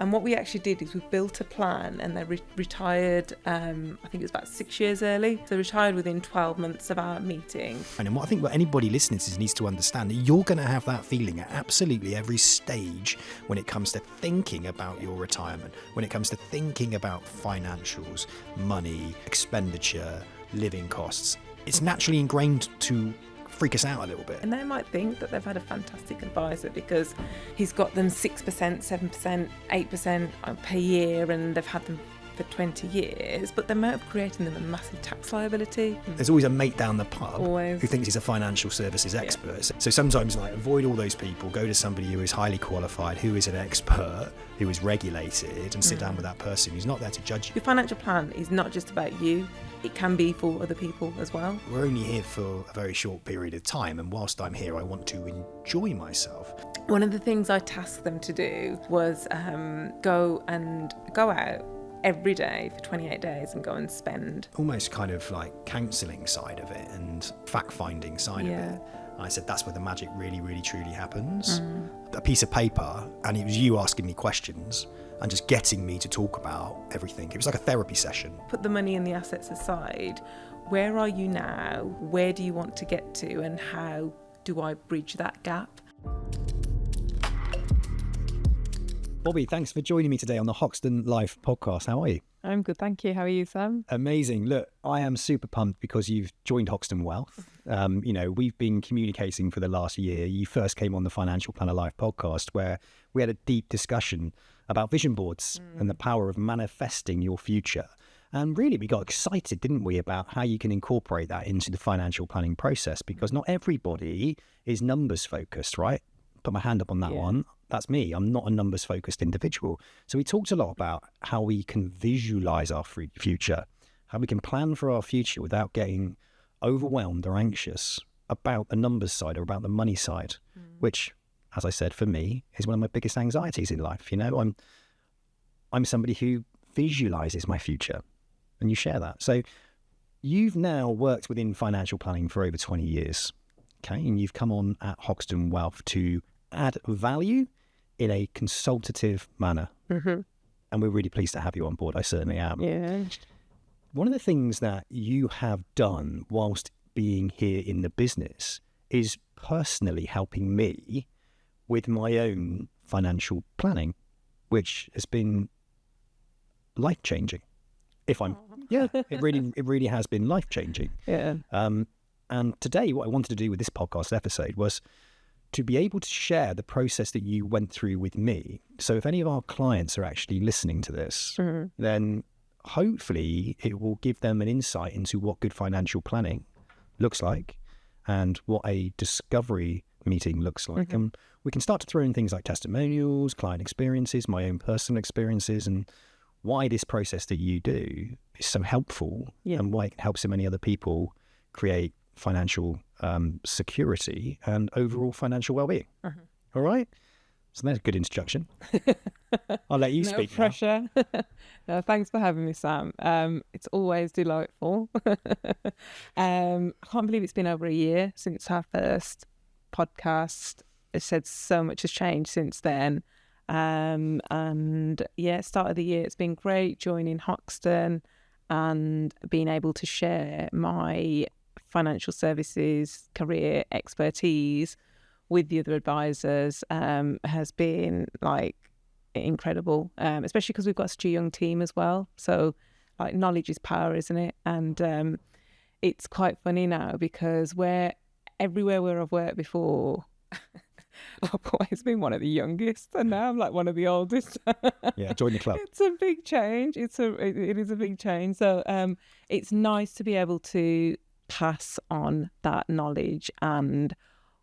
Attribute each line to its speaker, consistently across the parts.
Speaker 1: And what we actually did is we built a plan, and they retired, I think it was about 6 years early. So they retired within 12 months of our meeting.
Speaker 2: And what I think what anybody listening to this needs to understand, that you're going to have that feeling at absolutely every stage when it comes to thinking about your retirement, when it comes to thinking about financials, money, expenditure, living costs. It's naturally ingrained to freak us out a little bit.
Speaker 1: And they might think that they've had a fantastic advisor because he's got them 6%, 7%, 8% per year, and they've had them for 20 years, but they might have created them a massive tax liability.
Speaker 2: There's always a mate down the pub
Speaker 1: Always.
Speaker 2: who thinks he's a financial services expert. So sometimes, avoid all those people, go to somebody who is highly qualified, who is an expert, who is regulated, and sit down with that person who's not there to judge you.
Speaker 1: Your financial plan is not just about you. It can be for other people as well.
Speaker 2: We're only here for a very short period of time, and whilst I'm here, I want to enjoy myself.
Speaker 1: One of the things I tasked them to do was go out every day for 28 days and go and spend.
Speaker 2: Almost kind of like counselling side of it and fact-finding side of it. I said that's where the magic really, really, truly happens. A piece of paper, and it was you asking me questions and just getting me to talk about everything. It was like a therapy session.
Speaker 1: Put the money and the assets aside. Where are you now? Where do you want to get to? And how do I bridge that gap?
Speaker 2: Bobby, thanks for joining me today on the Hoxton Life podcast. How are you?
Speaker 1: I'm good, thank you. How are you, Sam?
Speaker 2: Amazing. Look, I am super pumped because you've joined Hoxton Wealth. We've been communicating for the last year. You first came on the Financial Planner Life podcast where we had a deep discussion about vision boards and the power of manifesting your future. And really, we got excited, didn't we, about how you can incorporate that into the financial planning process, because not everybody is numbers focused, right? Put my hand up on that one. That's me. I'm not a numbers focused individual. So we talked a lot about how we can visualize our future, how we can plan for our future without getting overwhelmed or anxious about the numbers side or about the money side, which, as I said, for me, is one of my biggest anxieties in life. I'm somebody who visualizes my future, and you share that. So you've now worked within financial planning for over 20 years, okay? And you've come on at Hoxton Wealth to add value in a consultative manner. And we're really pleased to have you on board. I certainly am.
Speaker 1: Yeah.
Speaker 2: One of the things that you have done whilst being here in the business is personally helping me with my own financial planning, which has been life-changing. It really has been life-changing.
Speaker 1: Yeah.
Speaker 2: And today, what I wanted to do with this podcast episode was to be able to share the process that you went through with me. So if any of our clients are actually listening to this, then hopefully it will give them an insight into what good financial planning looks like and what a discovery meeting looks like. And we can start to throw in things like testimonials, client experiences, my own personal experiences, and why this process that you do is so helpful and why it can help so many other people create financial security and overall financial well-being. All right? So that's a good introduction. I'll let you speak.
Speaker 1: No pressure. No, thanks for having me, Sam. It's always delightful. I can't believe it's been over a year since our first podcast. It said so much has changed since then. Start of the year, it's been great joining Hoxton and being able to share my financial services career expertise with the other advisors has been incredible, especially because we've got such a young team as well. So knowledge is power, isn't it? And it's quite funny now because everywhere where I've worked before, I've always been one of the youngest, and now I'm one of the oldest.
Speaker 2: Yeah, join the club.
Speaker 1: It's a big change. It is a big change. So it's nice to be able to pass on that knowledge and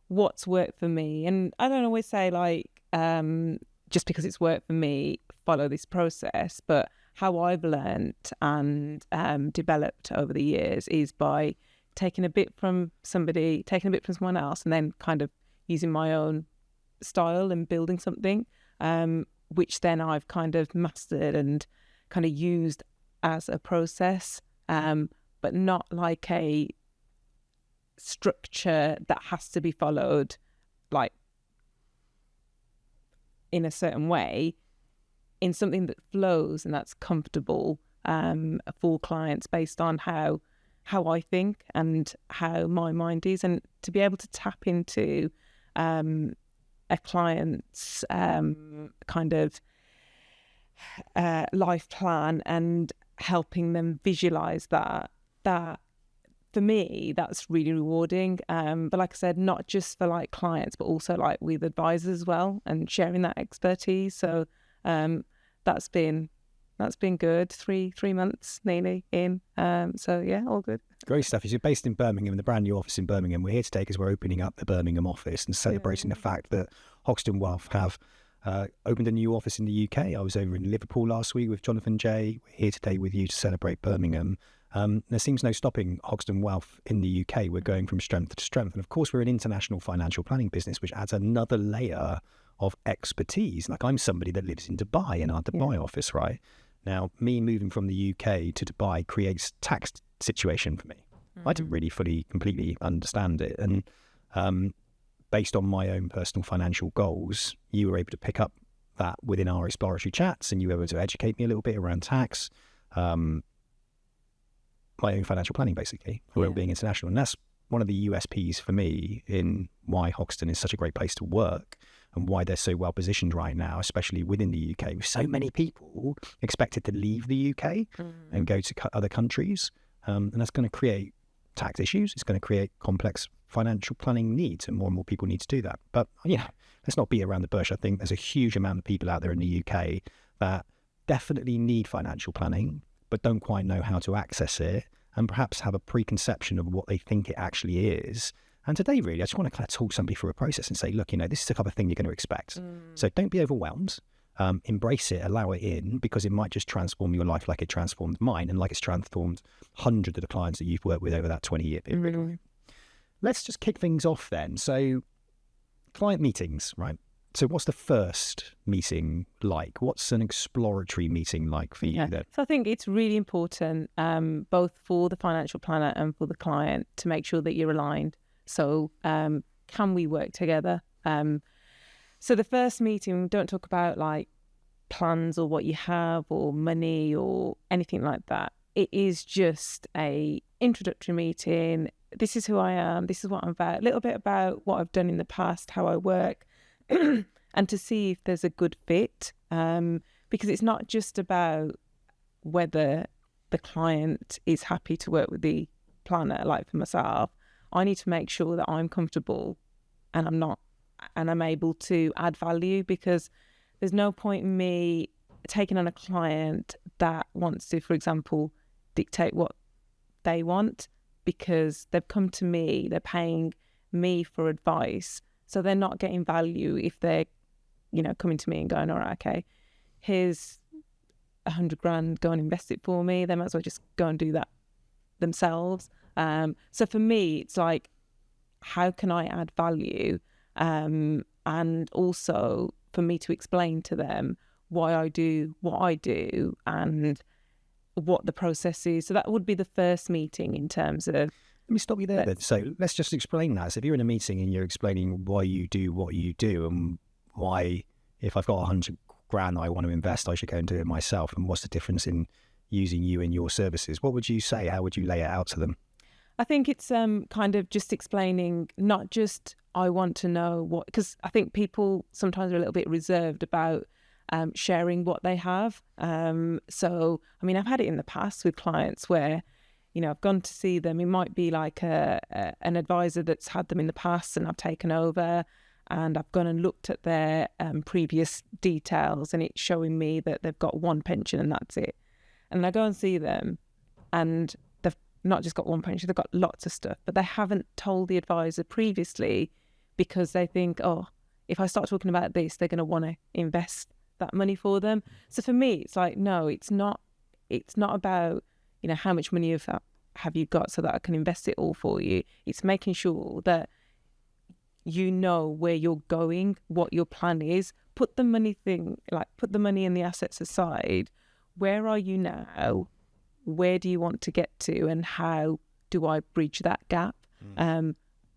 Speaker 1: what's worked for me. And I don't always say just because it's worked for me, follow this process, but how I've learnt and developed over the years is by taking a bit from somebody, taking a bit from someone else, and then kind of using my own style and building something, which then I've kind of mastered and kind of used as a process, but not like a structure that has to be followed in a certain way. in something that flows and that's comfortable for clients based on how I think and how my mind is, and to be able to tap into a client's kind of life plan and helping them visualize that for me, that's really rewarding. But like I said, not just for like clients, but also like with advisors as well, and sharing that expertise. So that's been good. Three months nearly in. So yeah, all good.
Speaker 2: Great stuff. You're based in Birmingham, the brand new office in Birmingham. We're here today because we're opening up the Birmingham office and celebrating the fact that Hoxton Wealth have opened a new office in the UK. I was over in Liverpool last week with Jonathan J. We're here today with you to celebrate Birmingham. There seems no stopping Hoxton Wealth in the UK. We're going from strength to strength. And of course, we're an international financial planning business, which adds another layer of expertise. Like, I'm somebody that lives in Dubai in our Dubai office, right? Now, me moving from the UK to Dubai creates tax situation for me. I didn't really completely understand it. And based on my own personal financial goals, you were able to pick up that within our exploratory chats, and you were able to educate me a little bit around tax, my own financial planning, basically, for being international. And that's one of the USPs for me in why Hoxton is such a great place to work and why they're so well positioned right now, especially within the UK, with so many people expected to leave the UK and go to other countries. And that's going to create tax issues. It's going to create complex financial planning needs, and more people need to do that. But, let's not beat around the bush. I think there's a huge amount of people out there in the UK that definitely need financial planning, but don't quite know how to access it, and perhaps have a preconception of what they think it actually is. And today, really, I just want to kind of talk somebody through a process and say, look, this is the type of thing you're going to expect. So don't be overwhelmed. Embrace it, allow it in, because it might just transform your life like it transformed mine, and like it's transformed hundreds of the clients that you've worked with over that 20-year period.
Speaker 1: Really?
Speaker 2: Let's just kick things off then. So client meetings, right? So what's the first meeting like? What's an exploratory meeting like for you then?
Speaker 1: So I think it's really important, both for the financial planner and for the client, to make sure that you're aligned. So can we work together? So the first meeting, don't talk about like plans or what you have or money or anything like that. It is just a introductory meeting. This is who I am. This is what I'm about. A little bit about what I've done in the past, how I work, and to see if there's a good fit. Because it's not just about whether the client is happy to work with the planner. Like for myself, I need to make sure that I'm comfortable and I'm able to add value, because there's no point in me taking on a client that wants to, for example, dictate what they want, because they've come to me, they're paying me for advice, so they're not getting value if they're, coming to me and going, all right, okay, here's $100,000, go and invest it for me. They might as well just go and do that themselves. So for me, it's like, how can I add value? And also for me to explain to them why I do what I do and what the process is. So that would be the first meeting in terms of...
Speaker 2: Let me stop you there then. So let's just explain that. So if you're in a meeting and you're explaining why you do what you do, and why, if I've got $100,000 I want to invest, I should go and do it myself, and what's the difference in using you and your services, what would you say? How would you lay it out to them?
Speaker 1: I think it's kind of just explaining, not just I want to know what, because I think people sometimes are a little bit reserved about sharing what they have. So, I mean, I've had it in the past with clients where, I've gone to see them. It might be like an advisor that's had them in the past and I've taken over, and I've gone and looked at their previous details, and it's showing me that they've got one pension and that's it. And I go and see them, and they've not just got one pension, they've got lots of stuff, but they haven't told the advisor previously, because they think, oh, if I start talking about this, they're going to want to invest that money for them. So for me, it's like, no, it's not about, how much money have you got so that I can invest it all for you. It's making sure that you know where you're going, what your plan is. Put the money and the assets aside. Where are you now? Where do you want to get to? And how do I bridge that gap?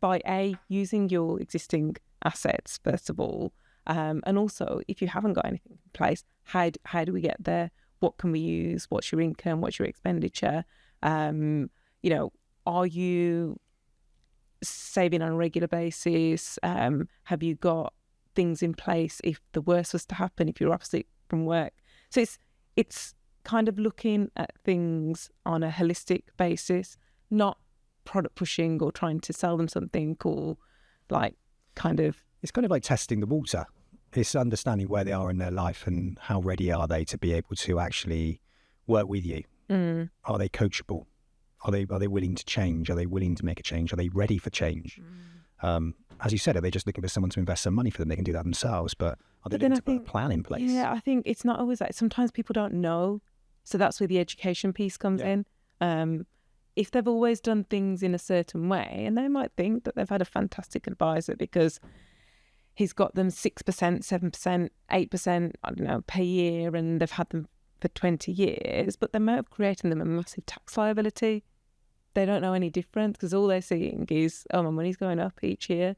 Speaker 1: By using your existing assets, first of all, And also, if you haven't got anything in place, how do we get there? What can we use? What's your income? What's your expenditure? Are you saving on a regular basis? Have you got things in place if the worst was to happen, if you're off sick from work? So it's kind of looking at things on a holistic basis, not product pushing or trying to sell them something or it's kind of
Speaker 2: like testing the water. It's understanding where they are in their life and how ready are they to be able to actually work with you. Are they coachable? Are they willing to change? Are they willing to make a change? Are they ready for change? As you said, are they just looking for someone to invest some money for them? They can do that themselves, but are they looking to put a plan in place?
Speaker 1: Yeah, I think it's not always that. Sometimes people don't know. So that's where the education piece comes in. If they've always done things in a certain way, and they might think that they've had a fantastic advisor because he's got them 6%, 7%, 8%, I don't know, per year, and they've had them for 20 years, but they might have created them a massive tax liability. They don't know any difference because all they're seeing is, oh, my money's going up each year.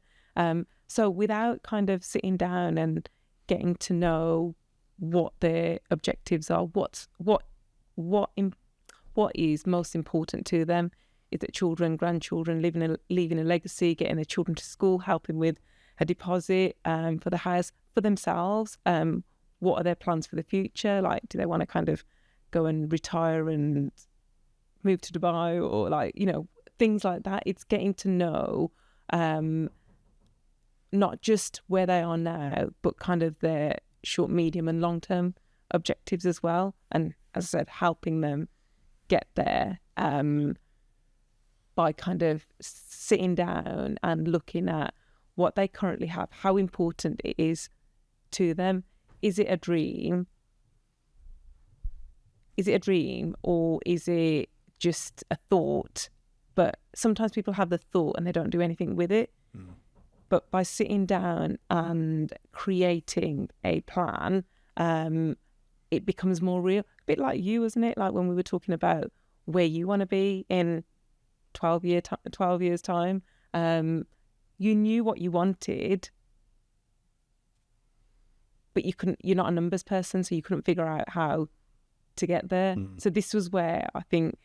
Speaker 1: So without kind of sitting down and getting to know what their objectives are, what is most important to them, is it children, grandchildren, leaving a legacy, getting their children to school, helping with a deposit for the house, for themselves. What are their plans for the future? Like, do they want to kind of go and retire and move to Dubai or things like that? It's getting to know not just where they are now, but kind of their short, medium and long-term objectives as well. And as I said, helping them get there by kind of sitting down and looking at what they currently have, how important it is to them. Is it a dream? Or is it just a thought? But sometimes people have the thought and they don't do anything with it. But by sitting down and creating a plan, it becomes more real. A bit like you, isn't it? Like when we were talking about where you want to be in 12 years' time. You knew what you wanted, but you're not a numbers person, so you couldn't figure out how to get there. So this was where I think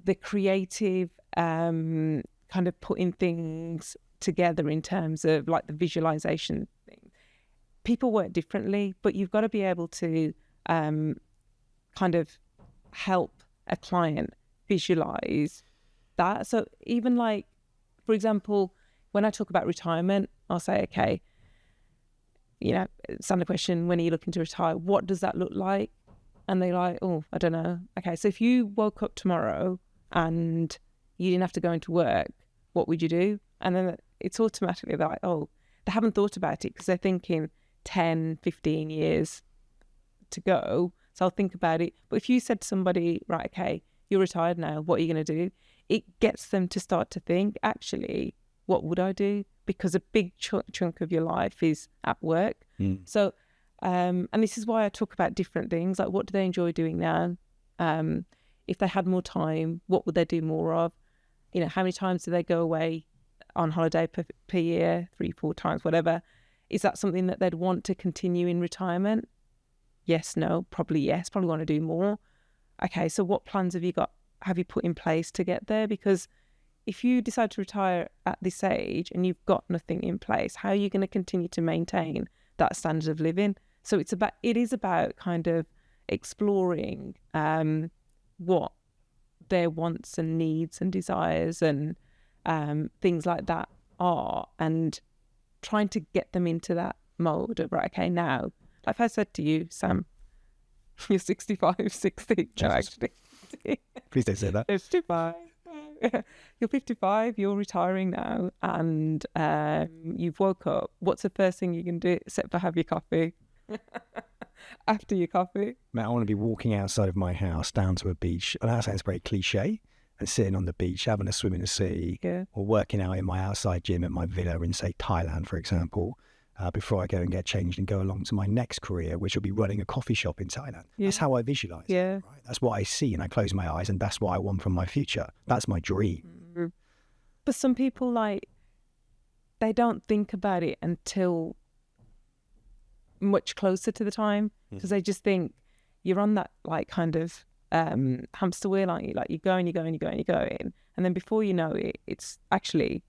Speaker 1: the creative kind of putting things together in terms of like the visualization thing. People work differently, but you've got to be able to kind of help a client visualize that. So even like, for example, when I talk about retirement, I'll say, okay, standard question, when are you looking to retire? What does that look like? And they're like, oh, I don't know. Okay, so if you woke up tomorrow and you didn't have to go into work, what would you do? And then it's automatically they're like, oh, they haven't thought about it because they're thinking 10, 15 years to go. So I'll think about it. But if you said to somebody, right, okay, you're retired now, what are you going to do? It gets them to start to think, actually, what would I do? Because a big chunk of your life is at work. So, and this is why I talk about different things, like what do they enjoy doing now? If they had more time, what would they do more of? How many times do they go away on holiday per year? 3-4 times, whatever. Is that something that they'd want to continue in retirement? Yes, no, probably yes, probably want to do more. Okay, so what plans have you put in place to get there? Because if you decide to retire at this age and you've got nothing in place, how are you going to continue to maintain that standard of living? So it is about kind of exploring what their wants and needs and desires and things like that are, and trying to get them into that mode of, right, okay, now, like I said to you, Sam, you're 65, 60. No, actually.
Speaker 2: Please don't say that.
Speaker 1: 55. You're 55, you're retiring now, and you've woke up. What's the first thing you can do except for have your coffee? After your coffee?
Speaker 2: Mate, I want to be walking outside of my house down to a beach. And that sounds very cliche. And sitting on the beach, having a swim in the sea, or working out in my outside gym at my villa in, say, Thailand, for example, before I go and get changed and go along to my next career, which will be running a coffee shop in Thailand. That's how I visualize it. Right? That's what I see, and I close my eyes, and that's what I want from my future. That's my dream.
Speaker 1: But some people, they don't think about it until much closer to the time, because I just think you're on that like kind of hamster wheel, aren't you? Like you're going, and then before you know it, it's actually,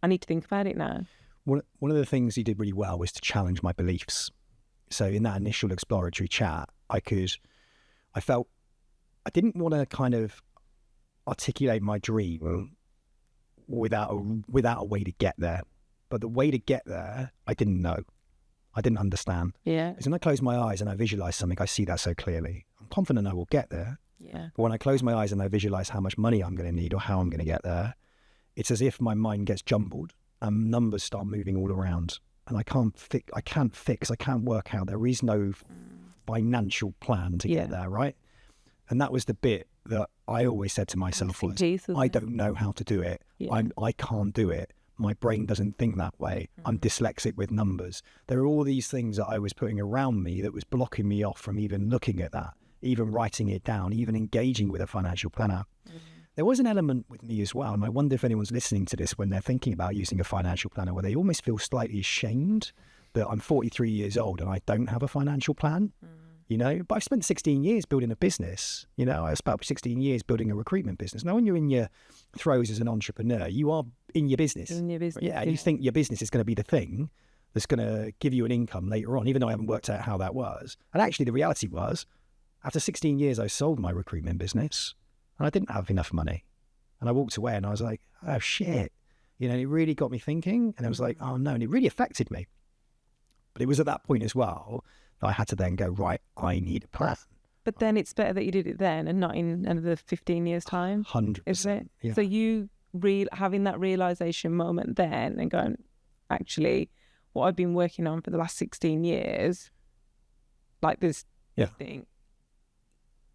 Speaker 1: I need to think about it now.
Speaker 2: One of the things you did really well was to challenge my beliefs. So in that initial exploratory chat, I felt I didn't want to kind of articulate my dream without a way to get there. But the way to get there, I didn't know. I didn't understand.
Speaker 1: Yeah.
Speaker 2: Because when I close my eyes and I visualize something, I see that so clearly. I'm confident I will get there.
Speaker 1: Yeah.
Speaker 2: But when I close my eyes and I visualize how much money I'm going to need or how I'm going to get there, it's as if my mind gets jumbled and numbers start moving all around. And I can't work out. There is no financial plan to get there, right? And that was the bit that I always said to myself was, I don't know how to do it. Yeah. I can't do it. My brain doesn't think that way. I'm dyslexic with numbers. There are all these things that I was putting around me that was blocking me off from even looking at that, even writing it down, even engaging with a financial planner. There was an element with me as well, and I wonder if anyone's listening to this when they're thinking about using a financial planner, where they almost feel slightly ashamed that I'm 43 years old and I don't have a financial plan. You know, but I've spent 16 years building a business. You know, I spent 16 years building a recruitment business. Now, when you're in your throes as an entrepreneur, you are in your business. Yeah, and you think your business is going to be the thing that's going to give you an income later on, even though I haven't worked out how that was. And actually, the reality was, after 16 years, I sold my recruitment business and I didn't have enough money. And I walked away and I was like, oh, shit. You know, it really got me thinking. And I was like, oh, no. And it really affected me. But it was at that point as well, I had to then go, right, I need a plan.
Speaker 1: But then it's better that you did it then and not in another 15 years' time.
Speaker 2: 100%.
Speaker 1: Is it?
Speaker 2: Yeah.
Speaker 1: So you having that realisation moment then and going, actually, what I've been working on for the last 16 years, like this thing,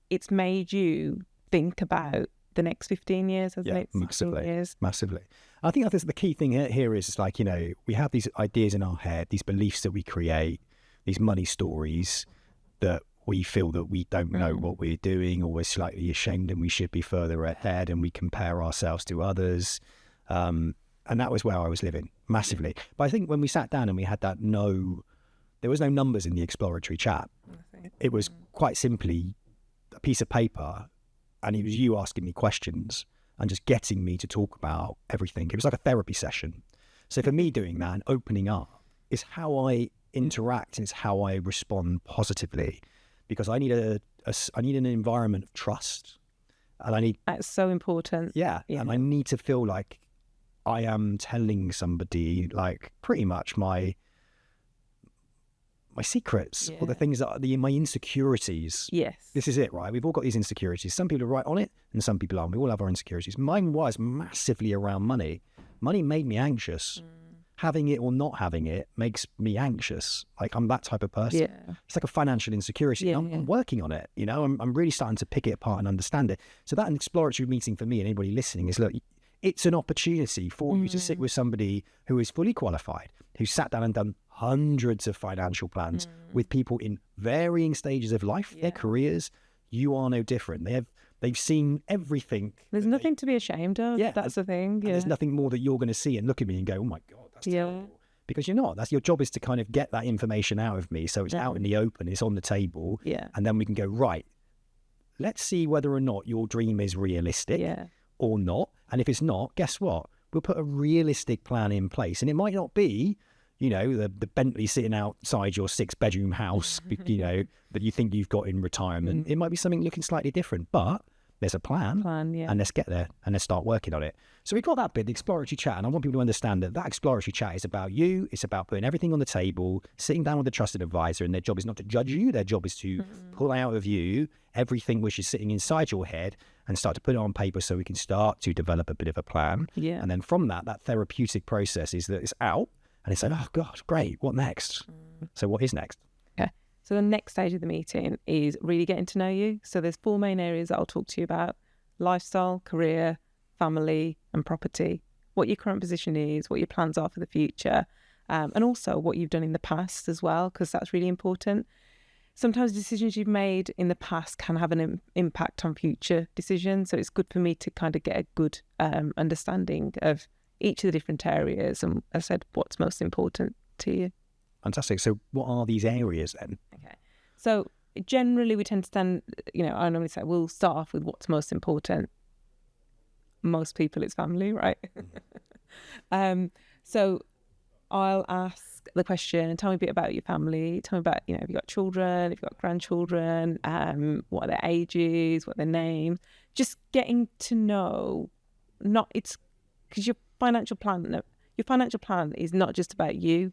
Speaker 1: it's made you think about the next 15 years, hasn't it?
Speaker 2: Massively. I think that's the key thing here is like, you know, we have these ideas in our head, these beliefs that we create, these money stories that we feel that we don't know what we're doing, or we're slightly ashamed and we should be further ahead, and we compare ourselves to others. And that was where I was living massively. But I think when we sat down and we had that there was no numbers in the exploratory chat. It was quite simply a piece of paper, and it was you asking me questions and just getting me to talk about everything. It was like a therapy session. So for me, doing that and opening up is how I interact, and it's how I respond positively, because I need an environment of trust, and
Speaker 1: that's so important.
Speaker 2: Yeah, and I need to feel like I am telling somebody like pretty much my secrets or the things that my insecurities.
Speaker 1: Yes,
Speaker 2: this is it, right? We've all got these insecurities. Some people are right on it and some people aren't. We all have our insecurities. Mine was massively around money. Money made me anxious. Having it or not having it makes me anxious. Like, I'm that type of person. Yeah. It's like a financial insecurity. I'm working on it. You know, I'm really starting to pick it apart and understand it. So that an exploratory meeting for me and anybody listening is, look, it's an opportunity for you to sit with somebody who is fully qualified, who's sat down and done hundreds of financial plans with people in varying stages of life, their careers. You are no different. They've seen everything.
Speaker 1: There's nothing to be ashamed of. Yeah, that's the thing. Yeah.
Speaker 2: There's nothing more that you're going to see and look at me and go, oh my God, that's terrible. Because you're not. That's your job, is to kind of get that information out of me. So it's out in the open, it's on the table. Yeah. And then we can go, right, let's see whether or not your dream is realistic or not. And if it's not, guess what? We'll put a realistic plan in place. And it might not be, you know, the Bentley sitting outside your 6-bedroom house, you know, that you think you've got in retirement. It might be something looking slightly different, but there's a plan, and let's get there and let's start working on it. So we've got that bit, the exploratory chat, and I want people to understand that exploratory chat is about you. It's about putting everything on the table, sitting down with a trusted advisor, and their job is not to judge you. Their job is to pull out of you everything which is sitting inside your head and start to put it on paper so we can start to develop a bit of a plan. Yeah. And then from that therapeutic process is that it's out, and it's like, oh God, great, what next? So what is next?
Speaker 1: Okay. So the next stage of the meeting is really getting to know you. So there's 4 main areas that I'll talk to you about: lifestyle, career, family, and property. What your current position is, what your plans are for the future, and also what you've done in the past as well, because that's really important. Sometimes decisions you've made in the past can have an impact on future decisions. So it's good for me to kind of get a good understanding of each of the different areas and, as I said, what's most important to you.
Speaker 2: Fantastic. So what are these areas then?
Speaker 1: Okay. So generally we tend to I normally say we'll start off with what's most important. Most people it's family, right? So I'll ask the question, tell me a bit about your family. Tell me about, if you've got children, if you've got grandchildren, what are their ages, what their names. Just getting to know, it's because your financial plan is not just about you.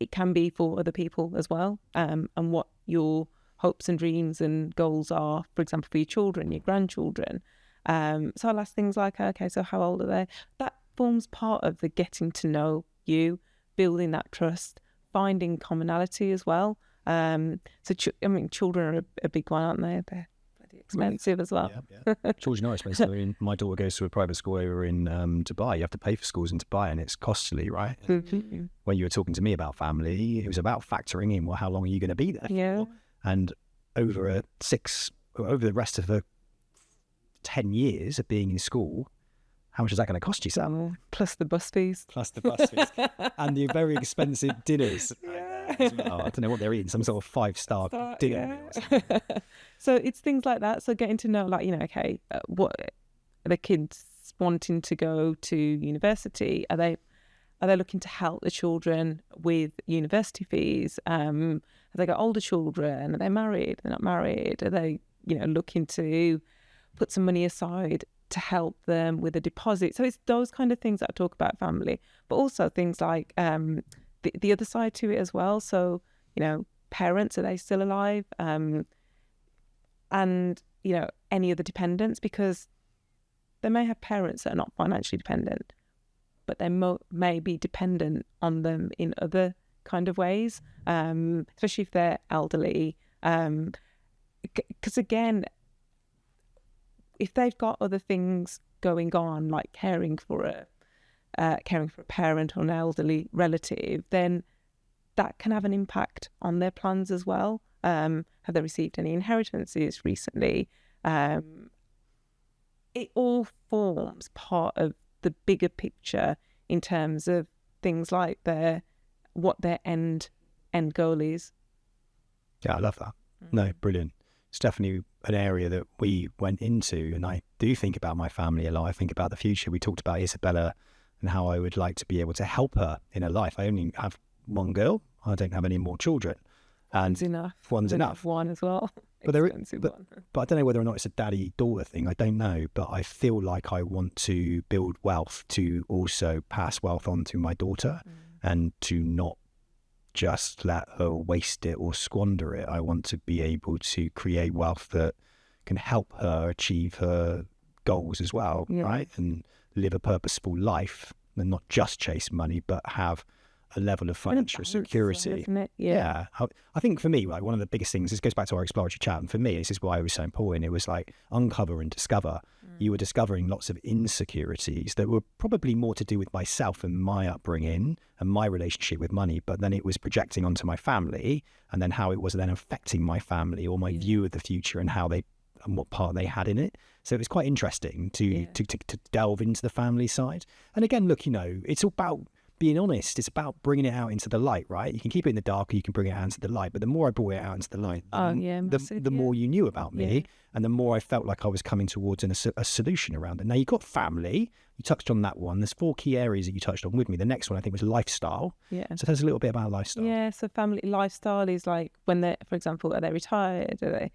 Speaker 1: It can be for other people as well, and what your hopes and dreams and goals are, for example, for your children, your grandchildren. So I'll ask things like, okay, so how old are they? That forms part of the getting to know you, building that trust, finding commonality as well. Children are a big one, aren't they? They're bloody expensive as well.
Speaker 2: Yeah. Children are expensive. My daughter goes to a private school over in Dubai. You have to pay for schools in Dubai, and it's costly, right?
Speaker 1: Mm-hmm.
Speaker 2: When you were talking to me about family, it was about factoring in, well, how long are you going to be there for? And over the rest of the 10 years of being in school, how much is that going to cost you, Sam?
Speaker 1: Plus the bus fees.
Speaker 2: And the very expensive dinners. As well. I don't know what they're eating, some sort of 5-star dinner.
Speaker 1: Yeah. So it's things like that. So getting to know, what are the kids wanting to go to university? Are they looking to help the children with university fees? Have they got older children? Are they married? They're not married? Are they, looking to put some money aside to help them with a deposit? So it's those kind of things that I talk about family, but also things like the other side to it as well. So, parents, are they still alive? And, any other dependents, because they may have parents that are not financially dependent, but they may be dependent on them in other kind of ways, especially if they're elderly. Because again, if they've got other things going on, like caring for a parent or an elderly relative, then that can have an impact on their plans as well. Have they received any inheritances recently? It all forms part of the bigger picture in terms of things like what their end goal is.
Speaker 2: Yeah, I love that. No, brilliant. It's definitely an area that we went into, and I do think about my family a lot. I think about the future. We talked about Isabella and how I would like to be able to help her in her life. I only have one girl. I don't have any more children.
Speaker 1: One's enough.
Speaker 2: One's enough.
Speaker 1: One as well.
Speaker 2: But I don't know whether or not it's a daddy-daughter thing. I don't know. But I feel like I want to build wealth to also pass wealth on to my daughter and to not just let her waste it or squander it. I want to be able to create wealth that can help her achieve her goals as well, right? And live a purposeful life and not just chase money, but have a level of financial security.
Speaker 1: Isn't it?
Speaker 2: Yeah. I think for me, like, one of the biggest things, this goes back to our exploratory chat, and for me, this is why it was so important. It was like uncover and discover. You were discovering lots of insecurities that were probably more to do with myself and my upbringing and my relationship with money, but then it was projecting onto my family, and then how it was then affecting my family or my view of the future and what part they had in it. So it was quite interesting to delve into the family side. And again, look, it's all about being honest. It's about bringing it out into the light, right? You can keep it in the dark or you can bring it out into the light. But the more I brought it out into the light, the more you knew about me, and the more I felt like I was coming towards a solution around it. Now, you've got family. You touched on that one. There's 4 key areas that you touched on with me. The next one, I think, was lifestyle.
Speaker 1: Yeah.
Speaker 2: So tell us a little bit about lifestyle.
Speaker 1: Yeah, so family lifestyle is like when they're, for example, are they retired? Are they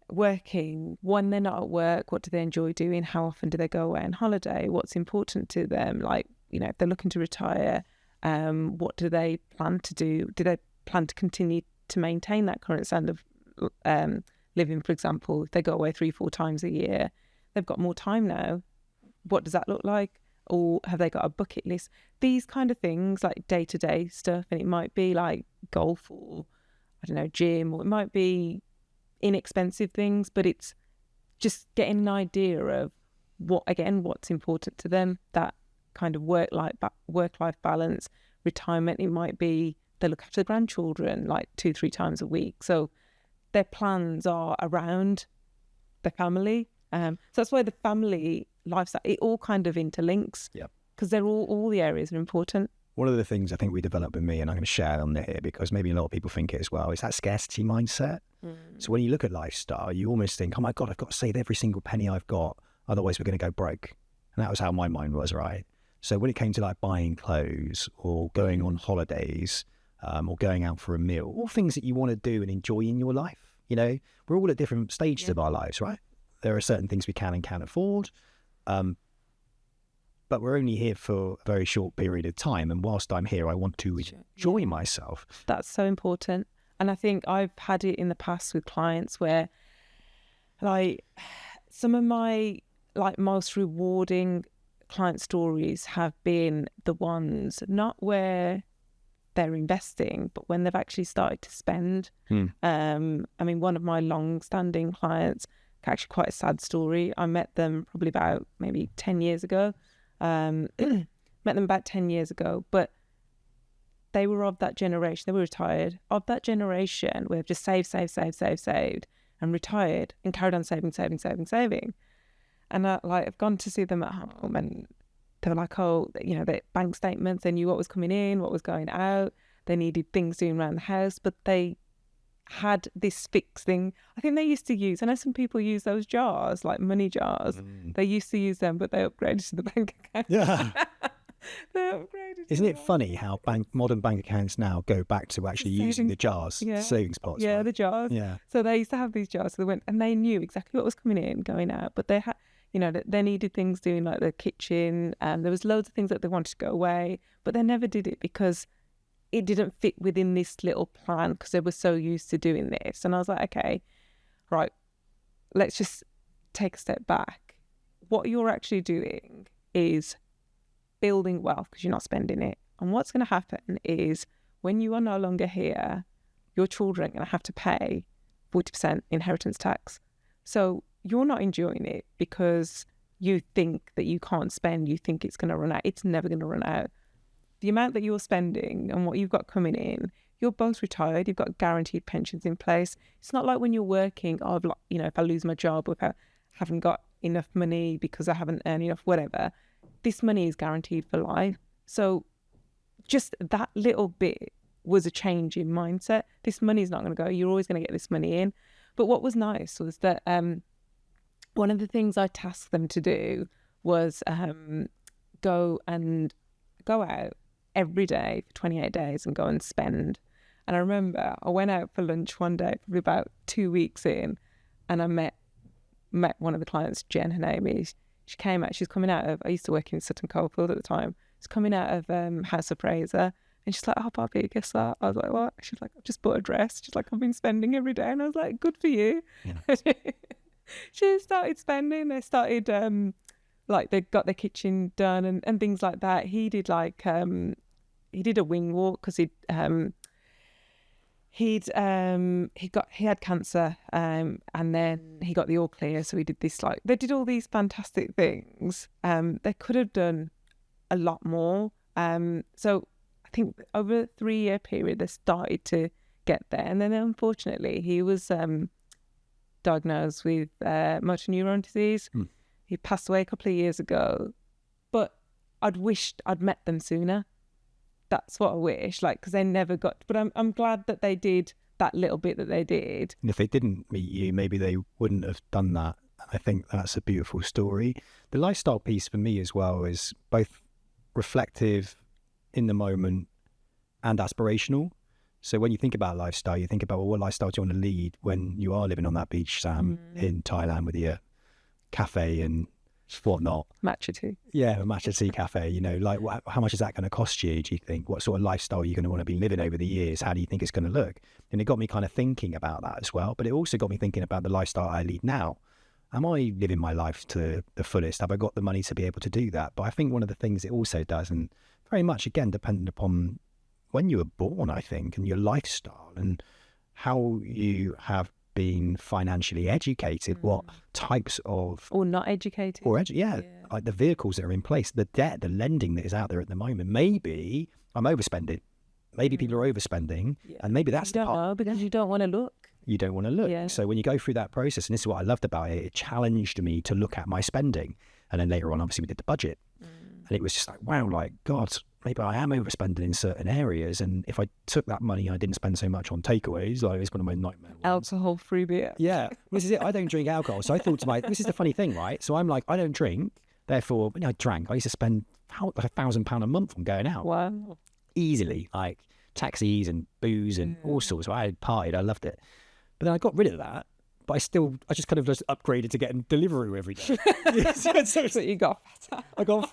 Speaker 1: working? When they're not at work, what do they enjoy doing? How often do they go away on holiday? What's important to them? Like, if they're looking to retire, what do they plan to do? Do they plan to continue to maintain that current standard of living? For example, if they go away 3-4 times a year, they've got more time now. What does that look like? Or have they got a bucket list? These kind of things, like day-to-day stuff, and it might be like golf or, I don't know, gym, or it might be inexpensive things, but it's just getting an idea of what's important to them, that kind of work-life balance. Retirement, it might be they look after the grandchildren like 2-3 times a week, so their plans are around the family. So that's why the family lifestyle, it all kind of interlinks, because they're all the areas are important.
Speaker 2: One of the things I think we developed with me, and I'm going to share on here because maybe a lot of people think it as well, is that scarcity mindset. So when you look at lifestyle, you almost think, oh my God, I've got to save every single penny I've got, otherwise we're going to go broke. And that was how my mind was, right? So when it came to like buying clothes or going on holidays or going out for a meal, all things that you want to do and enjoy in your life, you know, we're all at different stages of our lives, right? There are certain things we can and can't afford, but we're only here for a very short period of time. And whilst I'm here, I want to enjoy myself.
Speaker 1: That's so important. And I think I've had it in the past with clients where like some of my like most rewarding client stories have been the ones not where they're investing, but when they've actually started to spend. I mean, one of my long-standing clients, actually quite a sad story. I met them probably about maybe 10 years ago. Met them about 10 years ago, but they were of that generation. They were retired, of that generation where they've just saved and retired and carried on saving. And I've gone to see them at home and they were like, oh, you know, the bank statements, they knew what was coming in, what was going out. They needed things doing around the house, but they had this fixed thing. I think they used to use, I know some people use those jars, like money jars. They used to use them, but they upgraded to the bank account.
Speaker 2: Yeah.
Speaker 1: They upgraded.
Speaker 2: Isn't it funny how modern bank accounts now go back to actually using the jars, savings pots?
Speaker 1: Yeah,
Speaker 2: right?
Speaker 1: the jars.
Speaker 2: Yeah.
Speaker 1: So they used to have these jars. So they went and they knew exactly what was coming in, going out. But they had, you know, they needed things doing like the kitchen. There was loads of things that they wanted to go away, but they never did it because it didn't fit within this little plan because they were so used to doing this. And I was like, okay, right, let's just take a step back. What you're actually doing is building wealth because you're not spending it. And what's going to happen is when you are no longer here, your children are going to have to pay 40% inheritance tax. So you're not enjoying it because you think that you can't spend, you think it's going to run out. It's never going to run out. The amount that you're spending and what you've got coming in, you're both retired, you've got guaranteed pensions in place. It's not like when you're working, oh, you know, if I lose my job or if I haven't got enough money because I haven't earned enough, whatever, this money is guaranteed for life. So just that little bit was a change in mindset. This money's not going to go. You're always going to get this money in. But what was nice was that one of the things I tasked them to do was go out every day for 28 days and go and spend. And I remember I went out for lunch one day, probably about 2 weeks in, and I met one of the clients, Jen, her name is. She came out, she's coming out of, I used to work in Sutton Coldfield at the time. She's coming out of House of Fraser. And she's like, oh, Bobby, guess that? I was like, what? She's like, I've just bought a dress. She's like, I've been spending every day. And I was like, good for you. Yeah. She started spending. They started, like, they got their kitchen done and things like that. He did, like, he did a wing walk because he had cancer and then he got the all clear. So he did this, like, they did all these fantastic things. They could have done a lot more. So I think over a 3-year period, they started to get there. And then unfortunately, he was diagnosed with motor neuron disease. He passed away a couple of years ago. But I'd wished I'd met them sooner. That's what I wish, like, because they never got, but I'm glad that they did that little bit that they did.
Speaker 2: And if they didn't meet you, maybe they wouldn't have done that. And I think that's a beautiful story. The lifestyle piece for me as well is both reflective in the moment and aspirational. So when you think about lifestyle, you think about, well, what lifestyle do you want to lead when you are living on that beach, Sam, in Thailand with your cafe and whatnot.
Speaker 1: Matcha tea.
Speaker 2: Yeah, a matcha tea cafe, you know, like how much is that going to cost you, do you think? What sort of lifestyle are you going to want to be living over the years? How do you think it's going to look? And it got me kind of thinking about that as well. But it also got me thinking about the lifestyle I lead now. Am I living my life to the fullest? Have I got the money to be able to do that? But I think one of the things it also does, and very much, again, dependent upon when you were born, I think, and your lifestyle and how you have been financially educated, what types of...
Speaker 1: Or not educated.
Speaker 2: Or like the vehicles that are in place, the debt, the lending that is out there at the moment. Maybe I'm overspending. Maybe people are overspending. And maybe that's the part.
Speaker 1: You don't know because you don't want to look.
Speaker 2: You don't want to look.
Speaker 1: Yeah.
Speaker 2: So when you go through that process, and this is what I loved about it, it challenged me to look at my spending. And then later on, obviously, we did the budget. And it was just like, wow, like, God, maybe I am overspending in certain areas. And if I took that money, I didn't spend so much on takeaways. Like, it's one of my nightmare ones.
Speaker 1: Alcohol-free beer.
Speaker 2: Yeah, this is it. I don't drink alcohol. So I thought to this is the funny thing, right? So I'm like, I don't drink. Therefore, when I drank, I used to spend like £1,000 a month on going out.
Speaker 1: Wow.
Speaker 2: Easily, like taxis and booze and all sorts. So I had partied. I loved it. But then I got rid of that. But I just kind of just upgraded to getting Deliveroo every day.
Speaker 1: So you got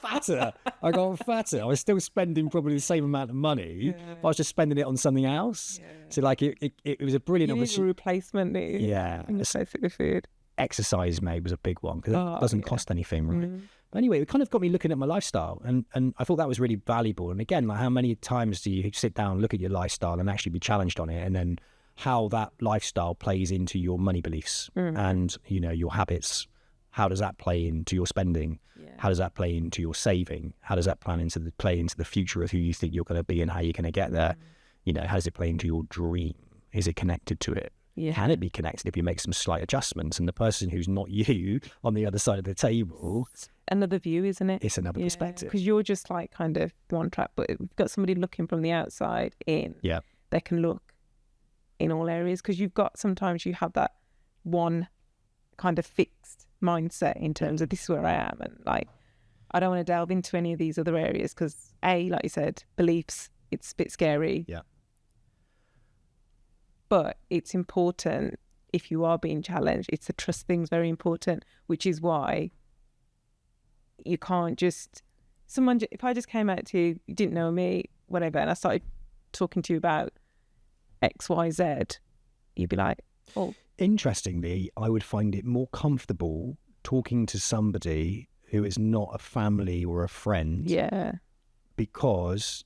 Speaker 1: fatter.
Speaker 2: I got fatter. I was still spending probably the same amount of money, but I was just spending it on something else. Yeah. So like it was a brilliant
Speaker 1: opportunity. A replacement, didn't you?
Speaker 2: Yeah.
Speaker 1: And basically food.
Speaker 2: Exercise, mate, was a big one because it doesn't cost anything, right? But anyway, it kind of got me looking at my lifestyle, and I thought that was really valuable. And again, like, how many times do you sit down, look at your lifestyle, and actually be challenged on it, and then how that lifestyle plays into your money beliefs and, you know, your habits. How does that play into your spending? Yeah. How does that play into your saving? How does that play into the future of who you think you're going to be and how you're going to get there? You know, how does it play into your dream? Is it connected to it? Yeah. Can it be connected if you make some slight adjustments? And the person who's not you on the other side of the table,
Speaker 1: another view, isn't it?
Speaker 2: It's another perspective.
Speaker 1: Because you're just like kind of one track, but if we've got somebody looking from the outside in.
Speaker 2: Yeah,
Speaker 1: they can look in all areas, because sometimes you have that one kind of fixed mindset in terms of this is where I am, and like I don't want to delve into any of these other areas because like you said, beliefs, it's a bit scary.
Speaker 2: Yeah.
Speaker 1: But it's important if you are being challenged. It's the trust thing's very important, which is why you can't just if I just came out to you, you didn't know me, whatever, and I started talking to you about XYZ, you'd be like, oh.
Speaker 2: Interestingly, I would find it more comfortable talking to somebody who is not a family or a friend.
Speaker 1: Yeah.
Speaker 2: Because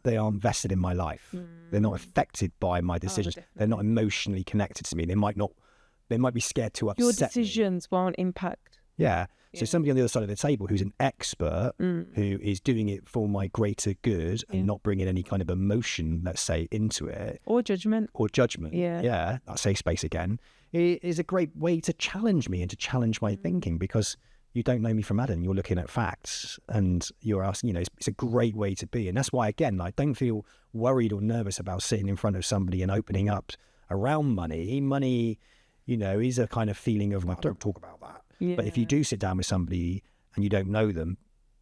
Speaker 2: they are invested in my life. They're not affected by my decisions. They're not emotionally connected to me. They might be scared to upset
Speaker 1: your decisions
Speaker 2: me.
Speaker 1: Won't impact.
Speaker 2: Yeah. So somebody on the other side of the table who's an expert, who is doing it for my greater good and not bringing any kind of emotion, let's say, into it.
Speaker 1: Or judgment.
Speaker 2: Yeah. Yeah. That safe space again. It is a great way to challenge me and to challenge my thinking, because you don't know me from Adam. You're looking at facts and you're asking, you know, it's a great way to be. And that's why, again, I don't feel worried or nervous about sitting in front of somebody and opening up around money. Money, you know, is a kind of feeling of, well, don't talk about that. Yeah. But if you do sit down with somebody and you don't know them,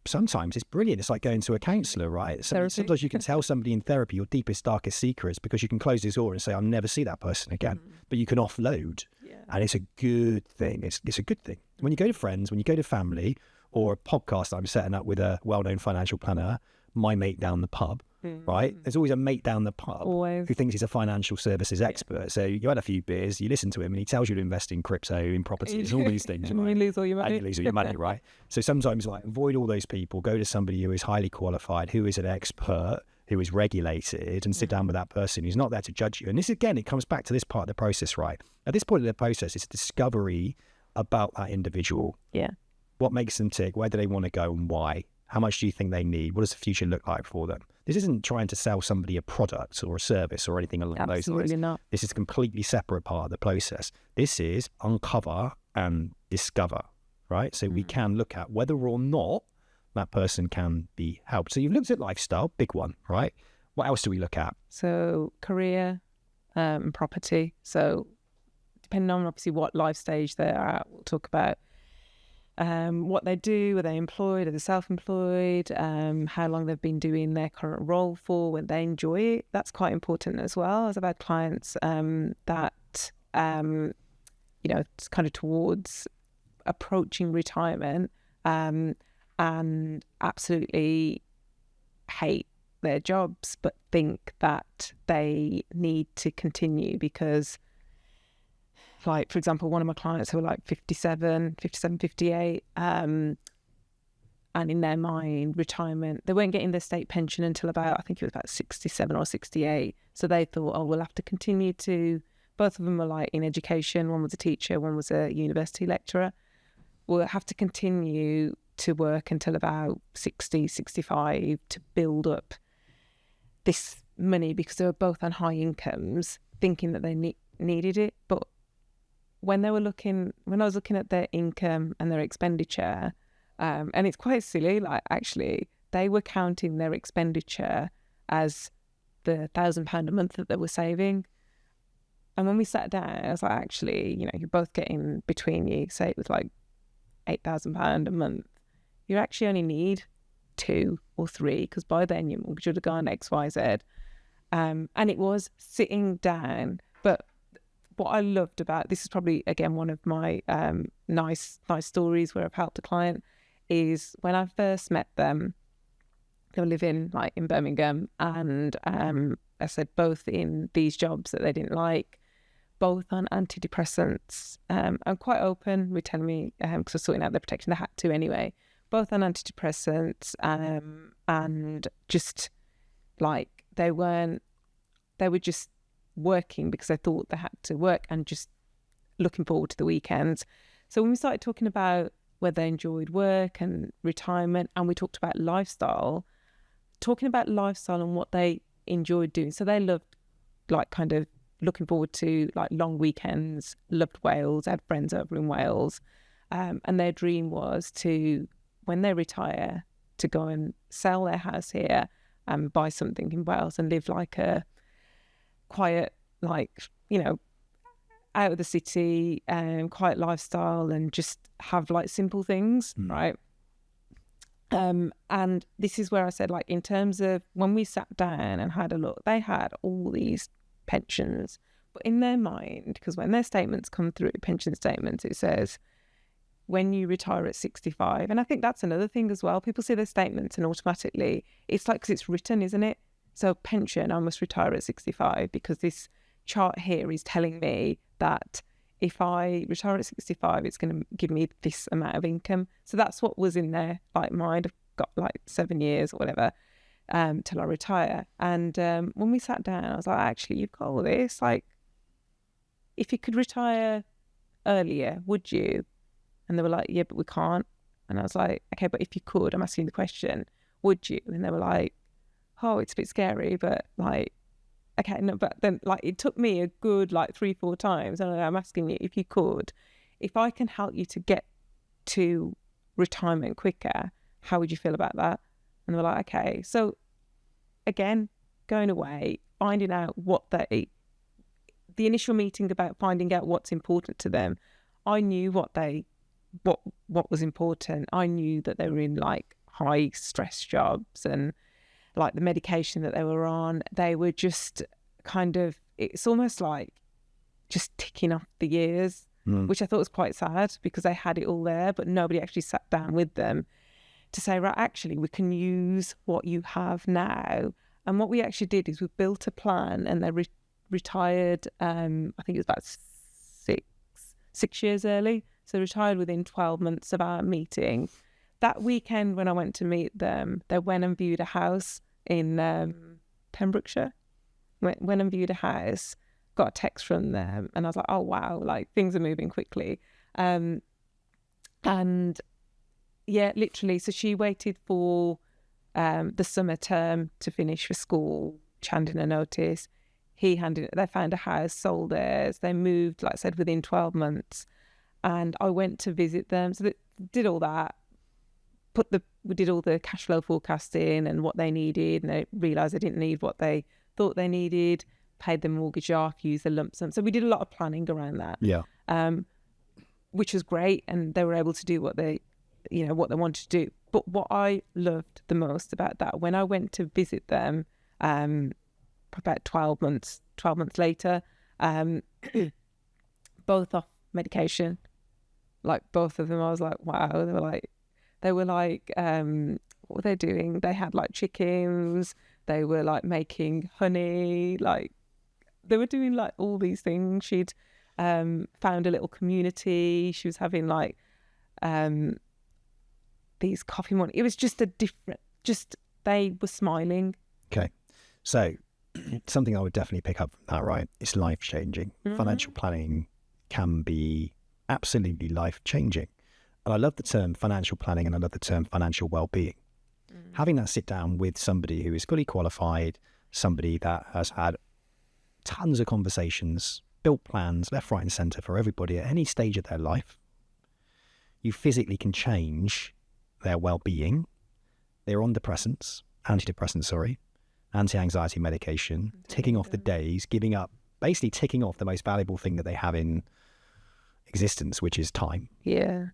Speaker 2: sometimes it's brilliant. It's like going to a counsellor, right? Sometimes you can tell somebody in therapy your deepest, darkest secrets, because you can close this door and say, I'll never see that person again. But you can offload. Yeah. And it's a good thing. It's a good thing. When you go to friends, when you go to family, or a podcast I'm setting up with a well-known financial planner, my mate down the pub, right? There's always a mate down the pub who thinks he's a financial services expert. So you had a few beers, you listen to him, and he tells you to invest in crypto, in properties, all these things.
Speaker 1: And you lose all your money.
Speaker 2: And you lose all your money, right? So sometimes, like, avoid all those people, go to somebody who is highly qualified, who is an expert, who is regulated, and sit down with that person who's not there to judge you. And this, again, it comes back to this part of the process, right? At this point of the process, it's a discovery about that individual.
Speaker 1: Yeah.
Speaker 2: What makes them tick? Where do they want to go and why? How much do you think they need? What does the future look like for them? This isn't trying to sell somebody a product or a service or anything along those lines.
Speaker 1: Absolutely not.
Speaker 2: This is a completely separate part of the process. This is uncover and discover, right? So we can look at whether or not that person can be helped. So you've looked at lifestyle, big one, right? What else do we look at?
Speaker 1: So career and property. So depending on obviously what life stage they're at, we'll talk about what they do, are they employed, are they self-employed, how long they've been doing their current role for, when they enjoy it. That's quite important as well. As I've had clients that, you know, it's kind of towards approaching retirement and absolutely hate their jobs, but think that they need to continue because, like, for example, one of my clients who are like 57, 58, and in their mind, retirement, they weren't getting their state pension until about, I think it was about 67 or 68. So they thought, oh, we'll have to continue to, both of them were like in education. One was a teacher, one was a university lecturer. We'll have to continue to work until about 60, 65 to build up this money, because they were both on high incomes, thinking that they needed it. But when I was looking at their income and their expenditure, and it's quite silly, like actually they were counting their expenditure as the £1,000 a month that they were saving. And when we sat down, I was like, actually, you know, you're both getting between you, say it was like £8,000 a month. You actually only need 2 or 3, because by then your mortgage would have gone X, Y, Z. And it was sitting down. But what I loved about this is probably, again, one of my nice stories where I've helped a client, is when I first met them, they were living like in Birmingham, and I said both in these jobs that they didn't like, both on antidepressants. I'm quite open with telling me, because I was sorting out their protection, they had to anyway, both on antidepressants, and just like they were just working because they thought they had to work and just looking forward to the weekends. So when we started talking about whether they enjoyed work and retirement, and we talked about lifestyle, talking about lifestyle and what they enjoyed doing. So they loved like kind of looking forward to like long weekends, loved Wales, had friends over in Wales. And their dream was to, when they retire, to go and sell their house here and buy something in Wales and live like a quiet, like, you know, out of the city, quiet lifestyle, and just have like simple things, right? And this is where I said, like, in terms of when we sat down and had a look, they had all these pensions, but in their mind, because when their statements come through, pension statements, it says when you retire at 65. And I think that's another thing as well. People see their statements and automatically it's like, because it's written, isn't it? So pension, I must retire at 65 because this chart here is telling me that if I retire at 65, it's going to give me this amount of income. So that's what was in their like mind. I've got like 7 years or whatever till I retire. And when we sat down, I was like, actually, you've got all this. Like, if you could retire earlier, would you? And they were like, yeah, but we can't. And I was like, okay, but if you could, I'm asking the question, would you? And they were like, oh, it's a bit scary, but like, okay, no, but then like it took me a good like 3-4 times. And I'm asking you, if you could, if I can help you to get to retirement quicker, how would you feel about that? And they were like, okay. So again, going away, finding out what the initial meeting about finding out what's important to them, I knew what was important. I knew that they were in like high stress jobs, and like the medication that they were on, they were just kind of, it's almost like just ticking off the years, which I thought was quite sad because they had it all there, but nobody actually sat down with them to say, right, actually, we can use what you have now. And what we actually did is we built a plan, and they retired, I think it was about six years early. So retired within 12 months of our meeting. That weekend when I went to meet them, they went and viewed a house in Pembrokeshire. Went and viewed a house, got a text from them, and I was like, oh wow, like things are moving quickly. And yeah, literally, so she waited for the summer term to finish for school, handed in a notice. They found a house, sold theirs, they moved, like I said, within 12 months. And I went to visit them. So they did all that. We did all the cash flow forecasting and what they needed, and they realised they didn't need what they thought they needed, paid the mortgage off, used the lump sum. So we did a lot of planning around that. Yeah. Which was great, and they were able to do what they wanted to do. But what I loved the most about that, when I went to visit them, about 12 months later, both off medication, like both of them, I was like, wow. They were like, what were they doing? They had like chickens. They were like making honey. Like they were doing like all these things. She'd found a little community. She was having like these coffee morning. It was just they were smiling.
Speaker 2: Okay. So something I would definitely pick up from that, right? It's life changing. Mm-hmm. Financial planning can be absolutely life changing. And I love the term financial planning, and I love the term financial well-being. Having that sit down with somebody who is fully qualified, somebody that has had tons of conversations, built plans left, right and centre for everybody at any stage of their life, you physically can change their well-being they're on antidepressants, anti-anxiety medication, ticking off the days, basically ticking off the most valuable thing that they have in existence, which is time.
Speaker 1: Yeah.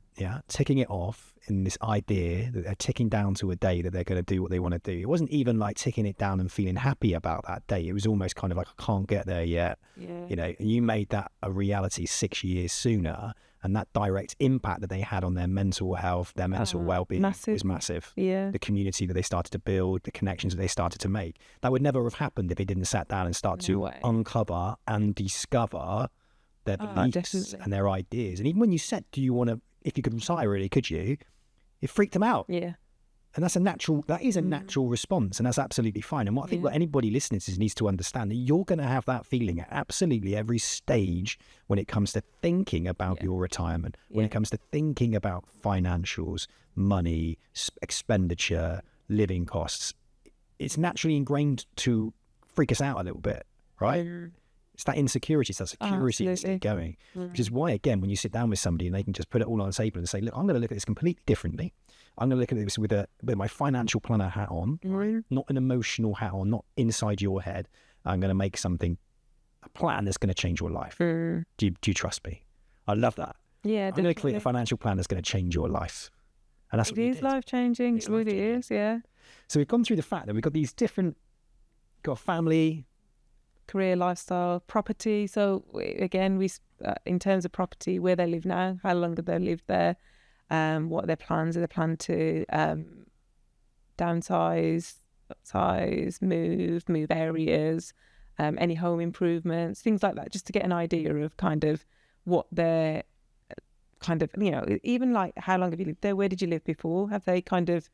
Speaker 2: Ticking it off in this idea that they're ticking down to a day that they're going to do what they want to do. It wasn't even like ticking it down and feeling happy about that day. It was almost kind of like, I can't get there yet. And you made that a reality 6 years sooner, and that direct impact that they had on their mental health, their mental well-being was massive. The community that they started to build, the connections that they started to make, that would never have happened if they didn't sat down and start to uncover and discover their beliefs and their ideas. And even when you said, if you could retire really, could you? It freaked them out. And that is a natural response, and that's absolutely fine. And what I think what anybody listening to this needs to understand, that you're going to have that feeling at absolutely every stage when it comes to thinking about your retirement, when it comes to thinking about financials, money, expenditure, living costs. It's naturally ingrained to freak us out a little bit, right? It's that insecurity, it's that security that's going, which is why, again, when you sit down with somebody and they can just put it all on the table and say, look, I'm going to look at this completely differently. I'm going to look at this with my financial planner hat on, not an emotional hat on, not inside your head. I'm going to make a plan that's going to change your life. Do you trust me? I love that.
Speaker 1: Yeah,
Speaker 2: I'm going to create a financial plan that's going to change your life. And that's what
Speaker 1: it is life-changing. It really is, yeah.
Speaker 2: So we've gone through the fact that we've got these different, got family,
Speaker 1: career, lifestyle, property. So again, we in terms of property, where they live now, how long have they lived there, what are their plans? Are they plan to downsize, upsize, move areas, any home improvements, things like that, just to get an idea of kind of what their kind of, even like how long have you lived there? Where did you live before? Have they kind of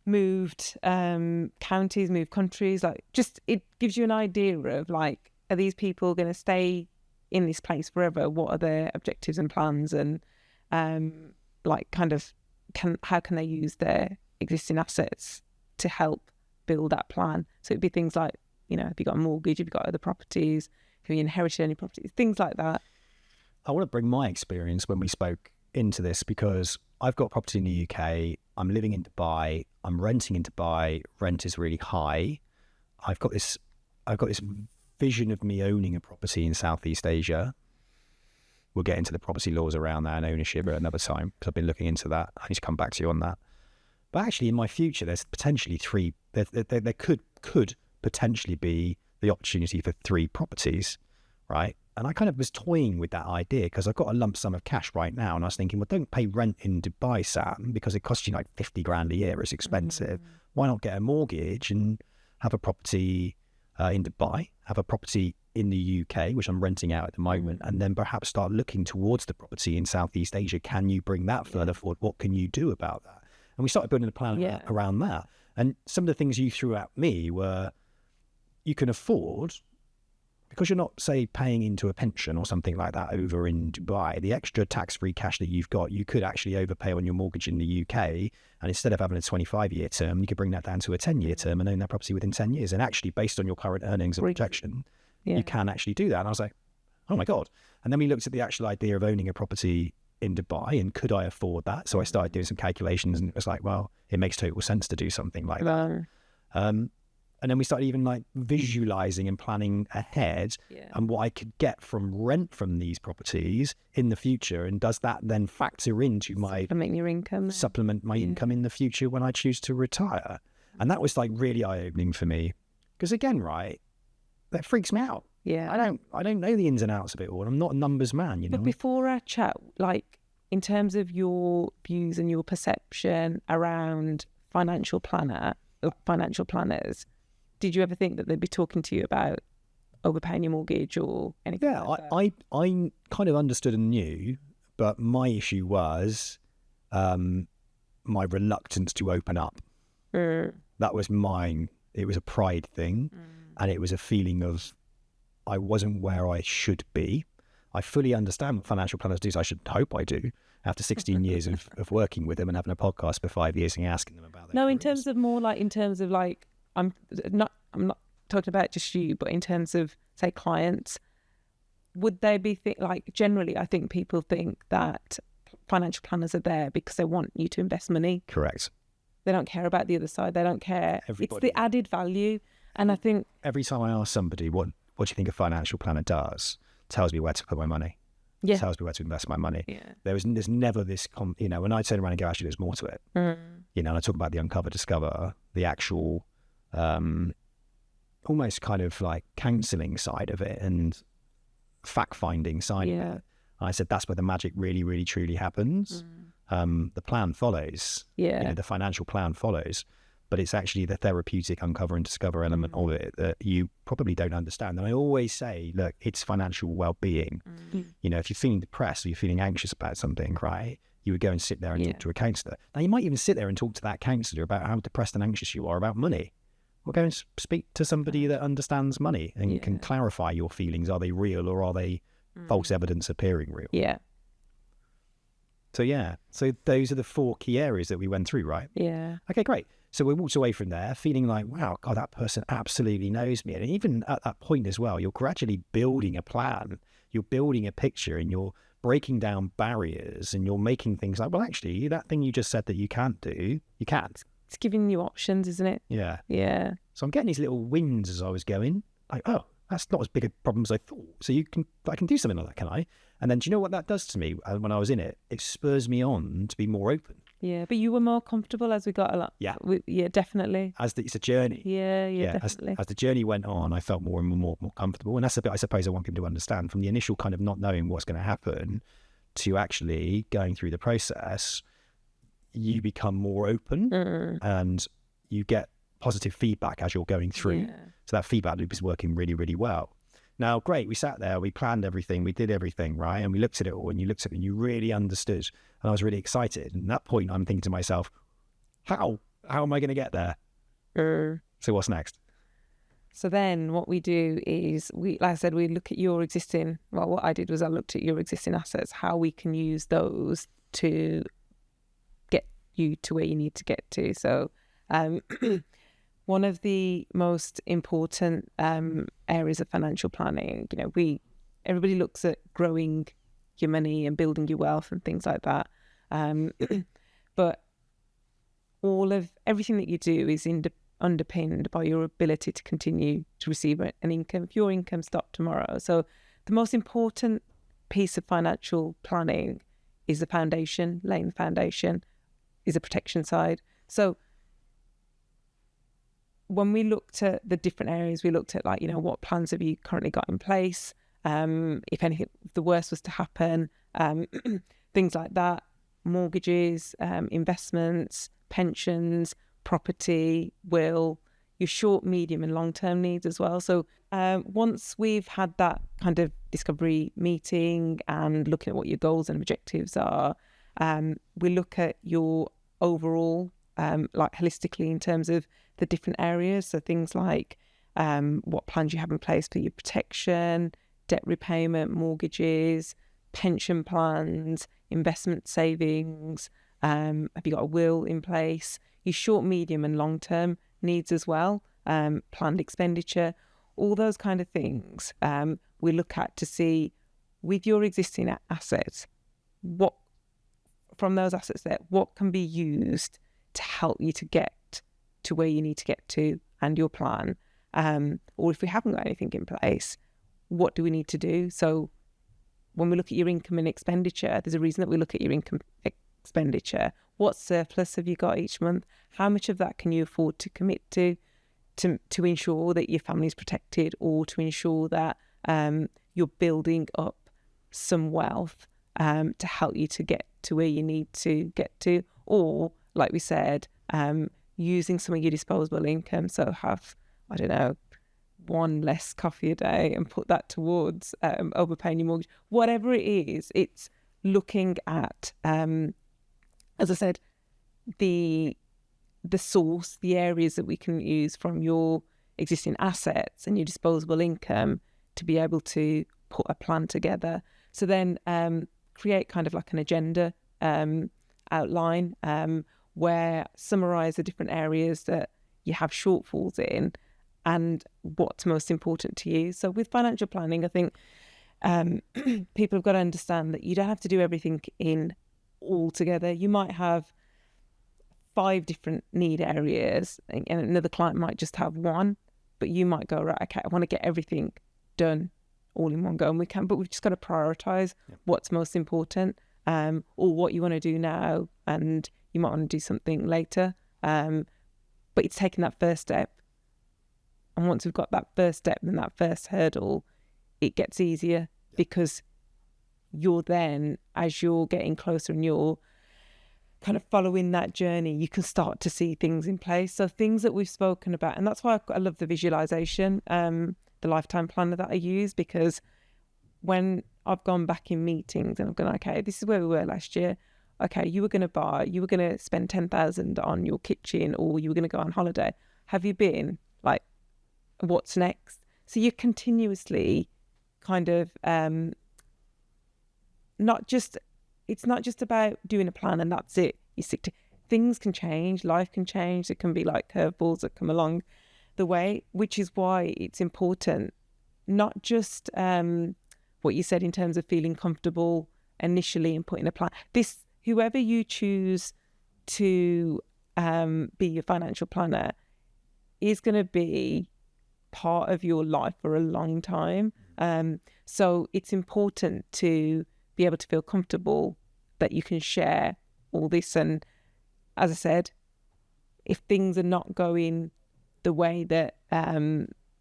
Speaker 1: moved counties, moved countries? Like, just, it gives you an idea of like, are these people going to stay in this place forever? What are their objectives and plans? And like, kind of, how can they use their existing assets to help build that plan? So it'd be things like, have you got a mortgage? Have you got other properties? Have you inherited any properties? Things like that.
Speaker 2: I want to bring my experience when we spoke into this, because I've got property in the UK. I'm living in Dubai. I'm renting in Dubai. Rent is really high. I've got this vision of me owning a property in Southeast Asia. We'll get into the property laws around that and ownership at another time, because I've been looking into that. I need to come back to you on that. But actually, in my future, there's potentially there could potentially be the opportunity for 3 properties, right? And I kind of was toying with that idea, because I've got a lump sum of cash right now, and I was thinking, well, don't pay rent in Dubai, Sam, because it costs you like 50 grand a year. It's expensive. Why not get a mortgage and have a property in Dubai, have a property in the UK, which I'm renting out at the moment, and then perhaps start looking towards the property in Southeast Asia. Can you bring that further forward? What can you do about that? And we started building a plan around that. And some of the things you threw at me were, you can afford, because you're not, say, paying into a pension or something like that over in Dubai, the extra tax-free cash that you've got, you could actually overpay on your mortgage in the UK. And instead of having a 25-year term, you could bring that down to a 10-year term and own that property within 10 years. And actually, based on your current earnings and projection, you can actually do that. And I was like, oh my God. And then we looked at the actual idea of owning a property in Dubai, and could I afford that? So I started doing some calculations, and it was like, well, it makes total sense to do something like that. And then we started even like visualizing and planning ahead and what I could get from rent from these properties in the future. And does that then factor into my supplement my income in the future when I choose to retire? And that was like really eye-opening for me, because again, right, that freaks me out. I don't know the ins and outs of it all. I'm not a numbers man,
Speaker 1: But before our chat, like, in terms of your views and your perception around financial planners, did you ever think that they'd be talking to you about overpaying your mortgage or anything like that?
Speaker 2: I kind of understood and knew, but my issue was my reluctance to open up. That was mine. It was a pride thing, and it was a feeling of I wasn't where I should be. I fully understand what financial planners do, so I should hope I do, after 16 years of working with them and having a podcast for 5 years and asking them about their careers.
Speaker 1: In terms of I'm not talking about just you, but in terms of, say, clients, would they be generally, I think people think that financial planners are there because they want you to invest money.
Speaker 2: Correct.
Speaker 1: They don't care about the other side. They don't care.
Speaker 2: Everybody.
Speaker 1: It's the added value. And I think
Speaker 2: every time I ask somebody, what do you think a financial planner does? Tells me where to put my money.
Speaker 1: Yeah.
Speaker 2: Tells me where to invest my money.
Speaker 1: Yeah.
Speaker 2: There's never this, when I turn around and go, actually, there's more to it. And I talk about the uncover, discover, the actual, almost kind of like counselling side of it and fact-finding side of it. I said that's where the magic really, really, truly happens. The plan follows. The financial plan follows, but it's actually the therapeutic uncover and discover element of it that you probably don't understand. And I always say, look, it's financial well-being. If you're feeling depressed or you're feeling anxious about something, right, you would go and sit there and talk to a counsellor. Now, you might even sit there and talk to that counsellor about how depressed and anxious you are about money. Or go and speak to somebody that understands money and can clarify your feelings. Are they real or are they false evidence appearing real? So those are the 4 key areas that we went through, right? Okay, great. So we walked away from there feeling like, wow, God, that person absolutely knows me. And even at that point as well, you're gradually building a plan, you're building a picture, and you're breaking down barriers, and you're making things like, well, actually, that thing you just said that you can't do, you can't.
Speaker 1: It's giving you options, isn't it?
Speaker 2: Yeah. So I'm getting these little wins as I was going, like, oh, that's not as big a problem as I thought. So I can do something like that, can I? And then do you know what that does to me when I was in it? It spurs me on to be more open.
Speaker 1: Yeah, but you were more comfortable as we got a lot.
Speaker 2: Yeah.
Speaker 1: Definitely.
Speaker 2: It's a journey.
Speaker 1: Yeah, definitely.
Speaker 2: As the journey went on, I felt more and more comfortable. And that's the bit I suppose I want people to understand, from the initial kind of not knowing what's going to happen to actually going through the process. You become more open and you get positive feedback as you're going through. So that feedback loop is working really, really well. Now, great, we sat there, we planned everything, we did everything, right? And we looked at it all, and you looked at it and you really understood. And I was really excited. And at that point, I'm thinking to myself, how am I going to get there? So what's next?
Speaker 1: So then what we do is, like I said, we look at your existing, well, what I did was I looked at your existing assets, how we can use those to get you to where you need to get to. So one of the most important areas of financial planning, everybody looks at growing your money and building your wealth and things like that. But everything that you do is underpinned by your ability to continue to receive an income if your income stopped tomorrow. So the most important piece of financial planning is the foundation. Laying the foundation is the protection side. So when we looked at the different areas, we looked at what plans have you currently got in place? If anything, if the worst was to happen, things like that, mortgages, investments, pensions, property, will, your short, medium and long-term needs as well. So once we've had that kind of discovery meeting and looking at what your goals and objectives are, we look at your overall, holistically in terms of the different areas. So things like what plans you have in place for your protection, debt repayment, mortgages, pension plans, investment savings, have you got a will in place, your short, medium and long-term needs as well, planned expenditure, all those kind of things we look at to see with your existing assets, what from those assets there, what can be used to help you to get to where you need to get to and your plan. Or if we haven't got anything in place, what do we need to do? So when we look at your income and expenditure, there's a reason that we look at your income expenditure. What surplus have you got each month? How much of that can you afford to commit to ensure that your family is protected, or to ensure that you're building up some wealth to help you to get to where you need to get to? Or, like we said, using some of your disposable income. So have, I don't know, one less coffee a day and put that towards overpaying your mortgage. Whatever it is, it's looking at, as I said, the source, the areas that we can use from your existing assets and your disposable income to be able to put a plan together. So then create kind of like an agenda outline where summarise the different areas that you have shortfalls in and what's most important to you. So with financial planning, I think people have got to understand that you don't have to do everything in all together. You might have 5 different need areas, and another client might just have one, but you might go, right, okay, I want to get everything done all in one go, and we can, but we've just got to prioritize what's most important, or what you want to do now, and you might want to do something later, but it's taking that first step. And once we've got that first step and that first hurdle, it gets easier, because you're then, as you're getting closer and you're kind of following that journey, you can start to see things in place. So things that we've spoken about, and that's why I love the visualization, the lifetime planner that I use, because when I've gone back in meetings and I've gone, okay, this is where we were last year. Okay, you were going to spend 10,000 on your kitchen, or you were going to go on holiday. Have you been? Like, what's next? So you're continuously kind of, it's not just about doing a plan and that's it. You stick to, things can change, life can change. It can be like curveballs that come along the way, which is why it's important, not just what you said in terms of feeling comfortable initially and putting a plan. Whoever you choose to be your financial planner is going to be part of your life for a long time. So it's important to be able to feel comfortable that you can share all this. And as I said, if things are not going the way that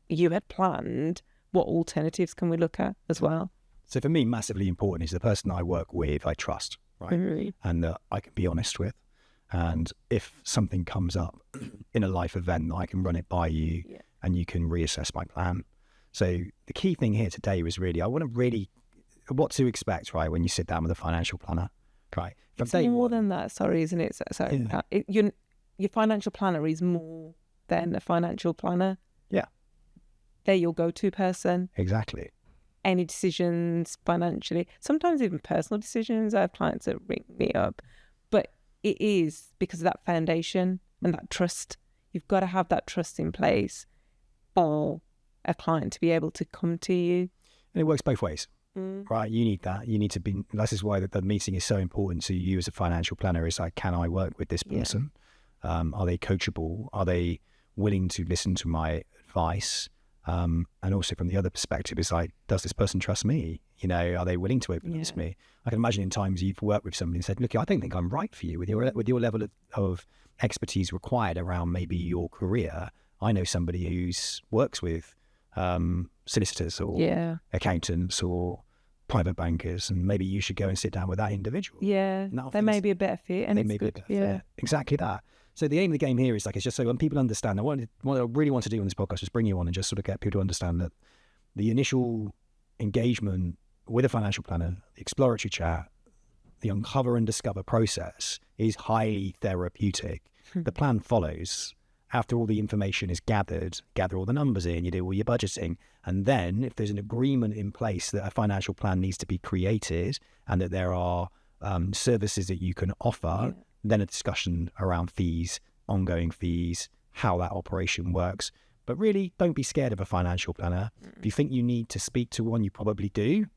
Speaker 1: you had planned, what alternatives can we look at as well?
Speaker 2: So for me, massively important is the person I work with, I trust, right? Mm-hmm. And that I can be honest with. And if something comes up in a life event, I can run it by you and you can reassess my plan. So the key thing here today was really, I want to really, what to expect, right, when you sit down with a financial planner, right?
Speaker 1: From it's more than that, isn't it? Sorry, your financial planner is more than a financial planner.
Speaker 2: Yeah.
Speaker 1: They're your go-to person.
Speaker 2: Exactly.
Speaker 1: Any decisions financially, sometimes even personal decisions. I have clients that ring me up, but it is because of that foundation and that trust. You've got to have that trust in place for a client to be able to come to you.
Speaker 2: And it works both ways, right? You need that. You need to be, this is why the meeting is so important to you as a financial planner. Is like, can I work with this person? Are they coachable? Are they willing to listen to my advice? And also from the other perspective is like, does this person trust me? You know, are they willing to open up to me? I can imagine in times you've worked with somebody and said, look, I don't think I'm right for you with your level of expertise required around maybe your career. I know somebody who's works with solicitors or accountants or private bankers, and maybe you should go and sit down with that individual.
Speaker 1: Yeah, they may be a better fit, and it's good. Yeah,
Speaker 2: exactly that. So the aim of the game here is like, it's just so when people understand, what I really want to do on this podcast is bring you on and just sort of get people to understand that the initial engagement with a financial planner, the exploratory chat, the uncover and discover process is highly therapeutic. The plan follows. After all the information is gathered, gather all the numbers in, you do all your budgeting. And then if there's an agreement in place that a financial plan needs to be created and that there are services that you can offer, then a discussion around fees, ongoing fees, how that operation works. But really, don't be scared of a financial planner. If you think you need to speak to one, you probably do.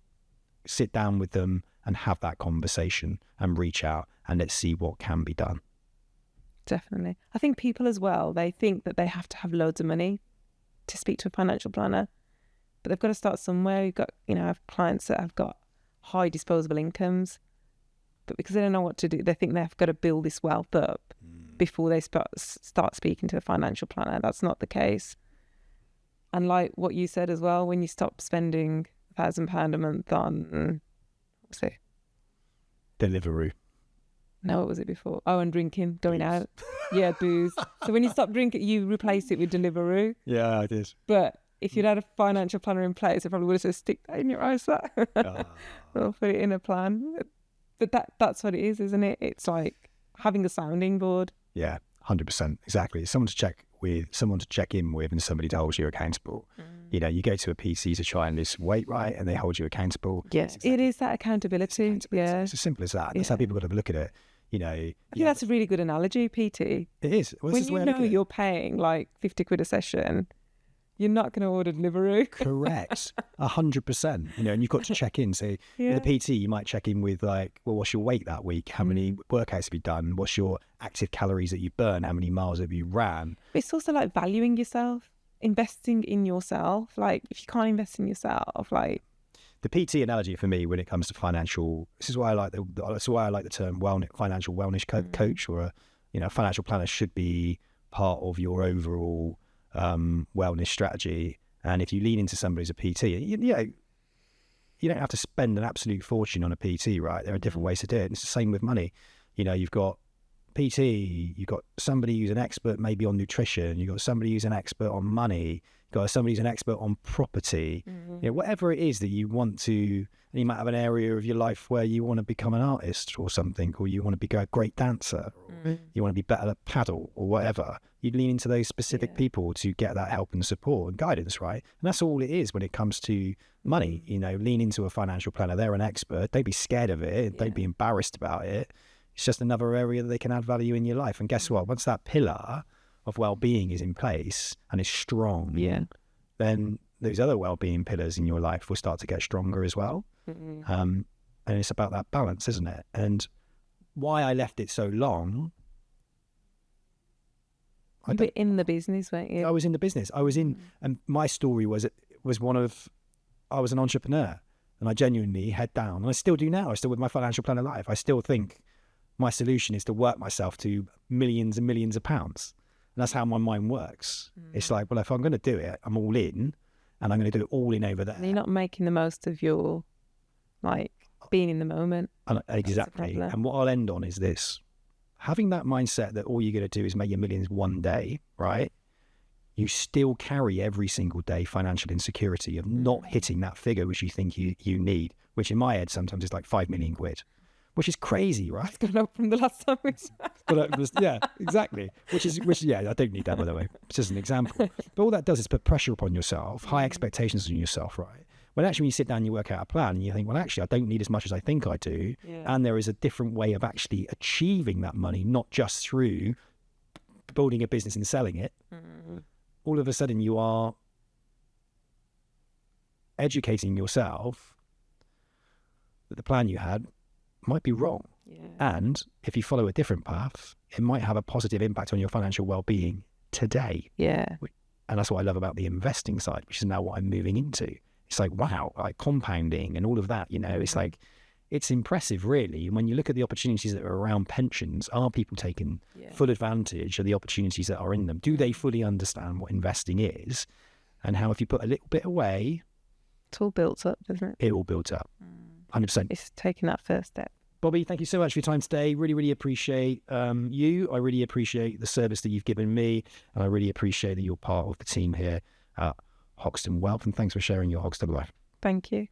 Speaker 2: Sit down with them and have that conversation and reach out and let's see what can be done.
Speaker 1: Definitely. I think people as well, they think that they have to have loads of money to speak to a financial planner, but they've got to start somewhere. You've got, I have clients that have got high disposable incomes, but because they don't know what to do, they think they've got to build this wealth up before they start speaking to a financial planner. That's not the case. And like what you said as well, when you stop spending £1,000 a month on, what's it?
Speaker 2: Deliveroo.
Speaker 1: No, what was it before? Oh, and drinking, going out. Yeah, booze. So when you stop drinking, you replace it with Deliveroo.
Speaker 2: Yeah, I did.
Speaker 1: But if you'd had a financial planner in place, I probably would have said, stick that in your ISA. Or put it in a plan. But that's what it is, isn't it? It's like having a sounding board.
Speaker 2: Yeah, 100%. Exactly. Someone to check in with and somebody to hold you accountable. You know, you go to a PC to try and lose weight, right? And they hold you accountable.
Speaker 1: Yes, exactly. It is that accountability. Yeah.
Speaker 2: It's as simple as that. That's how people got to look at it. You know, I
Speaker 1: think that's a really good analogy, PT.
Speaker 2: It is.
Speaker 1: Well, when you know you're paying like 50 quid a session you're not going to order Deliveroo.
Speaker 2: Correct. 100%. You know, and you've got to check in. So
Speaker 1: Yeah.
Speaker 2: in a PT, you might check in with like, well, what's your weight that week? How many workouts have you done? What's your active calories that you burn? How many miles have you ran?
Speaker 1: But it's also like valuing yourself, investing in yourself. Like if you can't invest in yourself, like
Speaker 2: The PT analogy for me when it comes to financial, this is why I like the term financial wellness coach, or a financial planner should be part of your overall wellness strategy. And if you lean into somebody as a PT, you don't have to spend an absolute fortune on a PT, right? There are different ways to do it. It's the same with money. You know, you've got PT, you've got somebody who's an expert maybe on nutrition, you've got somebody who's an expert on money, you've got somebody who's an expert on property, whatever it is that you want to. And you might have an area of your life where you want to become an artist or something, or you want to be a great dancer, or you want to be better at paddle or whatever. You'd lean into those specific people to get that help and support and guidance, right? And that's all it is when it comes to money. You know, lean into a financial planner. They're an expert. Don't be scared of it. Don't be embarrassed about it. It's just another area that they can add value in your life. And guess what? Once that pillar of well-being is in place and is strong, then those other well-being pillars in your life will start to get stronger as well. And it's about that balance, isn't it? And why I left it so long.
Speaker 1: You were in the business, weren't you?
Speaker 2: I was in the business. I was in, and my story was I was an entrepreneur, and I genuinely head down, and I still do now. I still with my financial planner life. I still think my solution is to work myself to millions and millions of pounds. And that's how my mind works. It's like, well, if I'm going to do it, I'm all in, and I'm going to do it all in over there.
Speaker 1: And you're not making the most of your, like, being in the moment.
Speaker 2: Exactly. And what I'll end on is this. Having that mindset that all you're going to do is make your millions one day, right? You still carry every single day financial insecurity of not hitting that figure which you think you need, which in my head sometimes is like 5 million quid. Which is crazy, right?
Speaker 1: It's gone up from the last time we spoke.
Speaker 2: Yeah, exactly. Which I don't need that, by the way. It's just an example. But all that does is put pressure upon yourself, high expectations on yourself, right? When actually when you sit down and you work out a plan and you think, well, actually, I don't need as much as I think I do. And there is a different way of actually achieving that money, not just through building a business and selling it. All of a sudden you are educating yourself that the plan you had might be wrong. And if you follow a different path, it might have a positive impact on your financial well-being today. And that's what I love about the investing side, which is now what I'm moving into. It's like, wow, like compounding and all of that, it's like, it's impressive really. And when you look at the opportunities that are around pensions, are people taking full advantage of the opportunities that are in them? Do they fully understand what investing is and how if you put a little bit away,
Speaker 1: it's all built up, doesn't it?
Speaker 2: It all builds up. 100%.
Speaker 1: It's taking that first step.
Speaker 2: Bobby, thank you so much for your time today. Really, really appreciate you. I really appreciate the service that you've given me. And I really appreciate that you're part of the team here at Hoxton Wealth. And thanks for sharing your Hoxton life.
Speaker 1: Thank you.